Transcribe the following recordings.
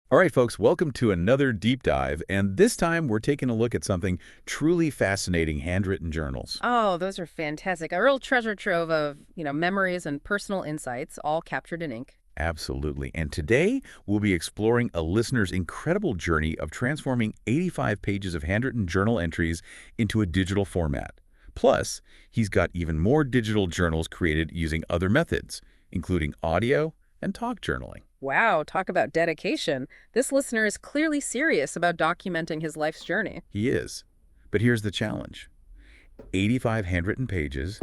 All right, folks, welcome to another deep dive, and this time we're taking a look at something truly fascinating: handwritten journals. Oh, those are fantastic. A real treasure trove of, memories and personal insights, all captured in ink. Absolutely. And today we'll be exploring a listener's incredible journey of transforming 85 pages of handwritten journal entries into a digital format. Plus, he's got even more digital journals created using other methods, including audio and talk journaling. Wow, talk about dedication. This listener is clearly serious about documenting his life's journey. He is. But here's the challenge: 85 handwritten pages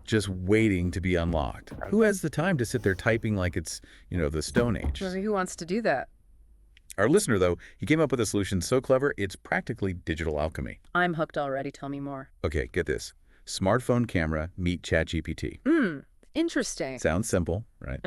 just waiting to be unlocked. Who has the time to sit there typing like it's, the Stone Age? Well, who wants to do that? Our listener, though, he came up with a solution so clever, it's practically digital alchemy. I'm hooked already. Tell me more. Okay, get this. Smartphone camera meet ChatGPT. Interesting. Sounds simple, right?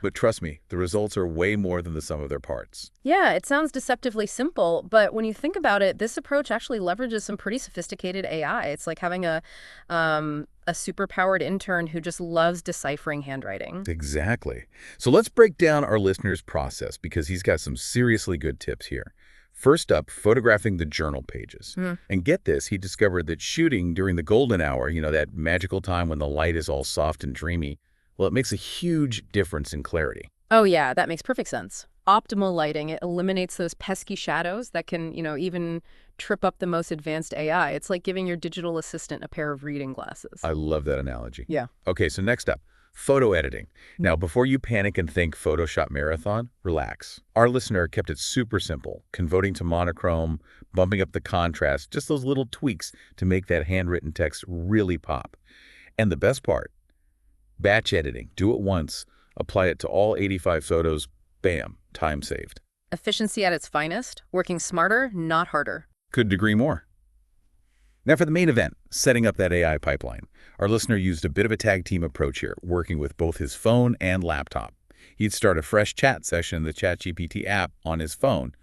But trust me, the results are way more than the sum of their parts. Yeah, it sounds deceptively simple, but when you think about it, this approach actually leverages some pretty sophisticated AI. It's like having a superpowered intern who just loves deciphering handwriting. Exactly. So let's break down our listener's process because he's got some seriously good tips here. First up, photographing the journal pages. And get this, he discovered that shooting during the golden hour, that magical time when the light is all soft and dreamy, well, it makes a huge difference in clarity. Oh, yeah, that makes perfect sense. Optimal lighting, it eliminates those pesky shadows that can, even trip up the most advanced AI. It's like giving your digital assistant a pair of reading glasses. I love that analogy. Yeah. Okay, so next up, photo editing. Now, before you panic and think Photoshop marathon, relax. Our listener kept it super simple, converting to monochrome, bumping up the contrast, just those little tweaks to make that handwritten text really pop. And the best part, batch editing. Do it once, apply it to all 85 photos, bam, time saved. Efficiency at its finest, working smarter, not harder. Couldn't agree more. Now for the main event, setting up that AI pipeline. Our listener used a bit of a tag team approach here, working with both his phone and laptop. He'd start a fresh chat session in the ChatGPT app on his phone,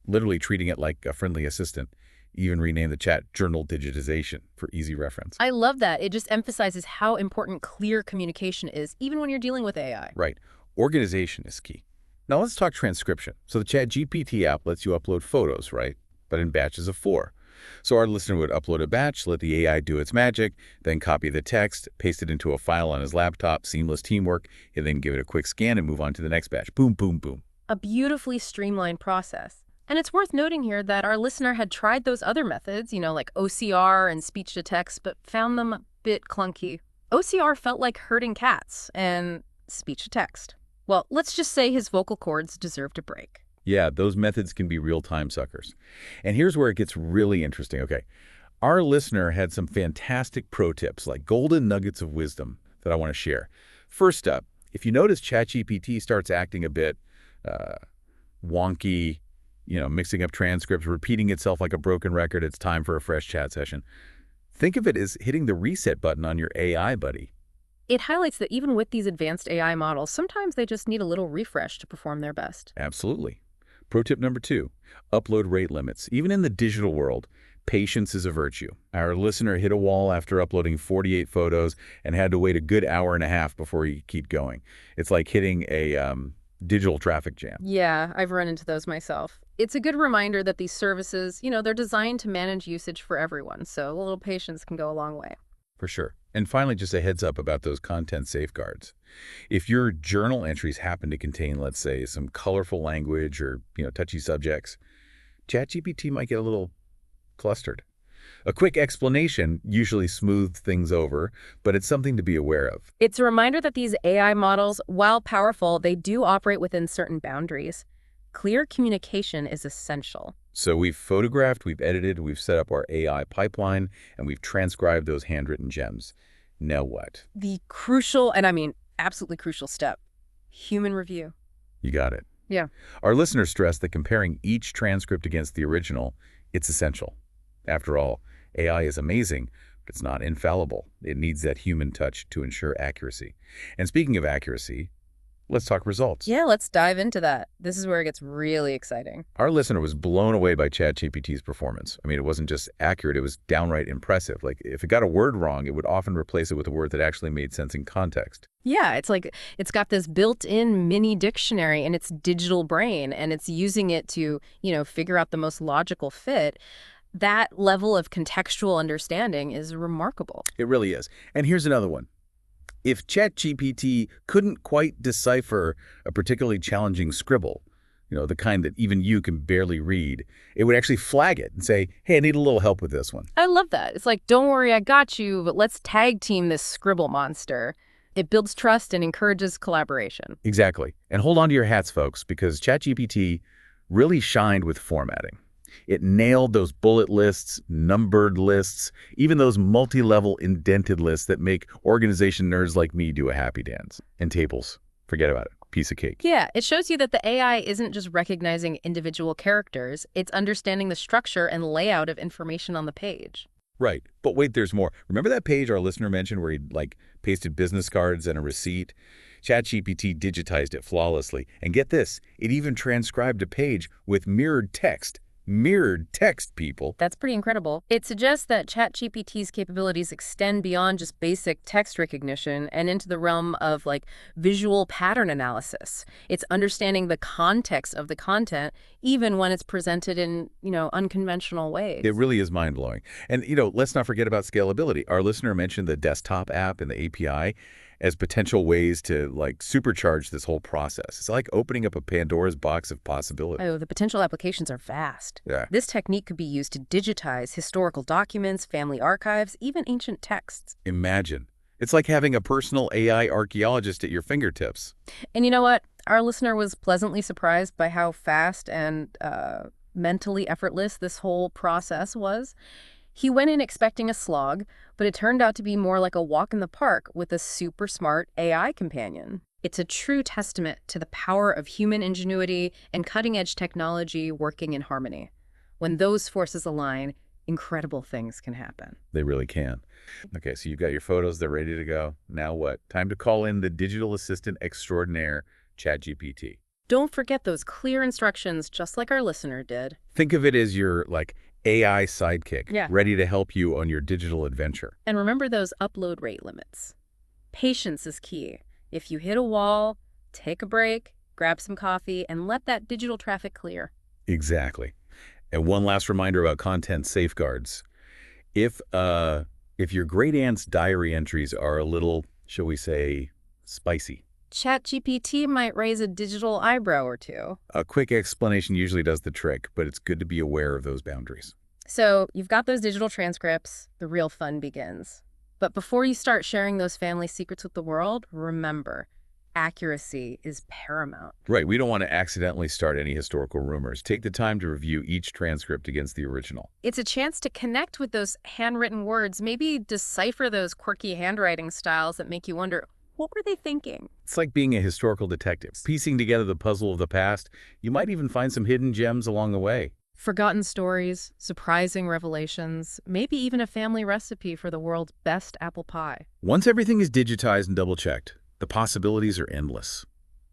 literally treating it like a friendly assistant. Even rename the chat Journal Digitization for easy reference. I love that. It just emphasizes how important clear communication is, even when you're dealing with AI. Right. Organization is key. Now let's talk transcription. So the ChatGPT app lets you upload photos, right? But in batches of 4. So our listener would upload a batch, let the AI do its magic, then copy the text, paste it into a file on his laptop, seamless teamwork, and then give it a quick scan and move on to the next batch. Boom, boom, boom. A beautifully streamlined process. And it's worth noting here that our listener had tried those other methods, like OCR and speech-to-text, but found them a bit clunky. OCR felt like herding cats, and speech-to-text. Well, let's just say his vocal cords deserved a break. Yeah, those methods can be real-time suckers. And here's where it gets really interesting. Okay, our listener had some fantastic pro tips, like golden nuggets of wisdom that I want to share. First up, if you notice ChatGPT starts acting a bit wonky, mixing up transcripts, repeating itself like a broken record, it's time for a fresh chat session. Think of it as hitting the reset button on your AI buddy. It highlights that even with these advanced AI models, sometimes they just need a little refresh to perform their best. Absolutely. Pro tip number 2, upload rate limits. Even in the digital world, patience is a virtue. Our listener hit a wall after uploading 48 photos and had to wait a good hour and a half before he could keep going. It's like hitting a digital traffic jam. Yeah, I've run into those myself. It's a good reminder that these services, they're designed to manage usage for everyone, so a little patience can go a long way. For sure. And finally, just a heads up about those content safeguards. If your journal entries happen to contain, let's say, some colorful language or, touchy subjects, ChatGPT might get a little clustered. A quick explanation usually smooths things over, but it's something to be aware of. It's a reminder that these AI models, while powerful, they do operate within certain boundaries. Clear communication is essential. So we've photographed, we've edited, we've set up our AI pipeline, and we've transcribed those handwritten gems. Now what? The crucial, and I mean absolutely crucial step, human review. You got it. Yeah. Our listeners stress that comparing each transcript against the original, it's essential. After all, AI is amazing, but it's not infallible. It needs that human touch to ensure accuracy. And speaking of accuracy, Let's talk results. Yeah, let's dive into that. This is where it gets really exciting. Our listener was blown away by ChatGPT's performance. I mean, it wasn't just accurate, it was downright impressive. Like, if it got a word wrong, it would often replace it with a word that actually made sense in context. Yeah, it's like it's got this built-in mini dictionary in its digital brain, and it's using it to, figure out the most logical fit. That level of contextual understanding is remarkable. It really is. And here's another one. If ChatGPT couldn't quite decipher a particularly challenging scribble, the kind that even you can barely read, it would actually flag it and say, hey, I need a little help with this one. I love that. It's like, don't worry, I got you, but let's tag team this scribble monster. It builds trust and encourages collaboration. Exactly. And hold on to your hats, folks, because ChatGPT really shined with formatting. It nailed those bullet lists, numbered lists, even those multi-level indented lists that make organization nerds like me do a happy dance. And tables. Forget about it. Piece of cake. Yeah, it shows you that the AI isn't just recognizing individual characters, it's understanding the structure and layout of information on the page. Right. But wait, there's more. Remember that page our listener mentioned where he pasted business cards and a receipt? ChatGPT digitized it flawlessly. And get this, it even transcribed a page with mirrored text. Mirrored text, people. That's pretty incredible. It suggests that ChatGPT's capabilities extend beyond just basic text recognition and into the realm of visual pattern analysis. It's understanding the context of the content even when it's presented in, unconventional ways. It really is mind-blowing. And, let's not forget about scalability. Our listener mentioned the desktop app and the API as potential ways to supercharge this whole process. It's like opening up a Pandora's box of possibilities. Oh, the potential applications are vast. Yeah. This technique could be used to digitize historical documents, family archives, even ancient texts. Imagine. It's like having a personal AI archaeologist at your fingertips. And you know what? Our listener was pleasantly surprised by how fast and mentally effortless this whole process was. He went in expecting a slog, but it turned out to be more like a walk in the park with a super smart AI companion. It's a true testament to the power of human ingenuity and cutting-edge technology working in harmony. When those forces align, incredible things can happen. They really can. Okay, so you've got your photos, they're ready to go. Now what? Time to call in the digital assistant extraordinaire, ChatGPT. Don't forget those clear instructions, just like our listener did. Think of it as your, AI sidekick, Yeah. ready to help you on your digital adventure. And remember those upload rate limits. Patience is key. If you hit a wall, take a break, grab some coffee, and let that digital traffic clear. Exactly. And one last reminder about content safeguards. If your great aunt's diary entries are a little, shall we say, spicy, ChatGPT might raise a digital eyebrow or two. a quick explanation usually does the trick, but it's good to be aware of those boundaries. So you've got those digital transcripts, the real fun begins. But before you start sharing those family secrets with the world, remember, accuracy is paramount. Right, we don't want to accidentally start any historical rumors. Take the time to review each transcript against the original. It's a chance to connect with those handwritten words, maybe decipher those quirky handwriting styles that make you wonder, what were they thinking? It's like being a historical detective. Piecing together the puzzle of the past, you might even find some hidden gems along the way. Forgotten stories, surprising revelations, maybe even a family recipe for the world's best apple pie. Once everything is digitized and double-checked, the possibilities are endless.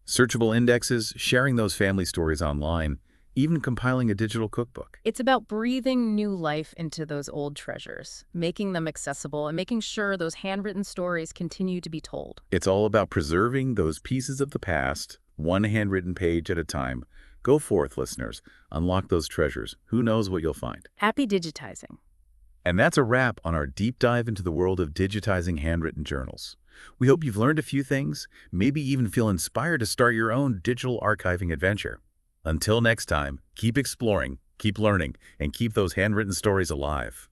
Searchable indexes, sharing those family stories online, even compiling a digital cookbook. It's about breathing new life into those old treasures, making them accessible, and making sure those handwritten stories continue to be told. It's all about preserving those pieces of the past, one handwritten page at a time. Go forth, listeners. Unlock those treasures. Who knows what you'll find? Happy digitizing. And that's a wrap on our deep dive into the world of digitizing handwritten journals. We hope you've learned a few things, maybe even feel inspired to start your own digital archiving adventure. Until next time, keep exploring, keep learning, and keep those handwritten stories alive.